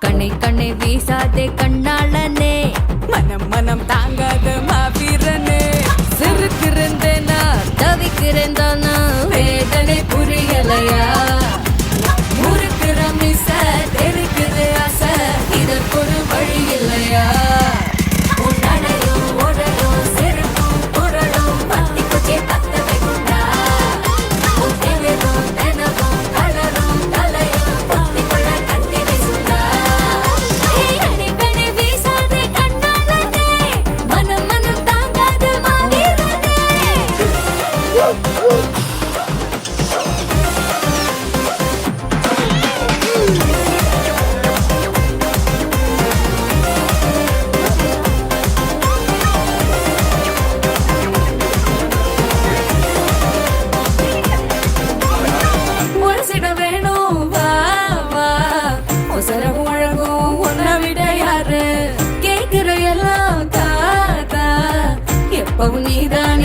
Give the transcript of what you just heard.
கண்ணை கண்ணை வீசாதே கண்ணாளனே, மனம் மனம் தாங்காத மாவீரனே. சிறுக்கிறேன்னா தவிக்கிறேன் தானா, வேதனை புரியலையா? முறுக்கிற மிச தெரிக்கிற ஆசை, இதற்கு ஒரு வழி இல்லையா? உன்னடையும் உடலும் செருக்கும் குரலும் பத்தி குச்சி பத்த வைக்குண்டா. உத்திலும் தினமும் கலரும் தலையும் பத்திக்குள்ள கட்டி வீசுண்டா. கண்ணை கண்ணை வீசாதே கண்ணாளனே, மனம் மனம் தாங்காத மாவீரனே. உரசிடம் வேணும் வா வா, உசரம் முழங்கும் உன்னை விட யாரு? கேட்கிற எல்லாம் தா தா, எப்பவும் நீதான்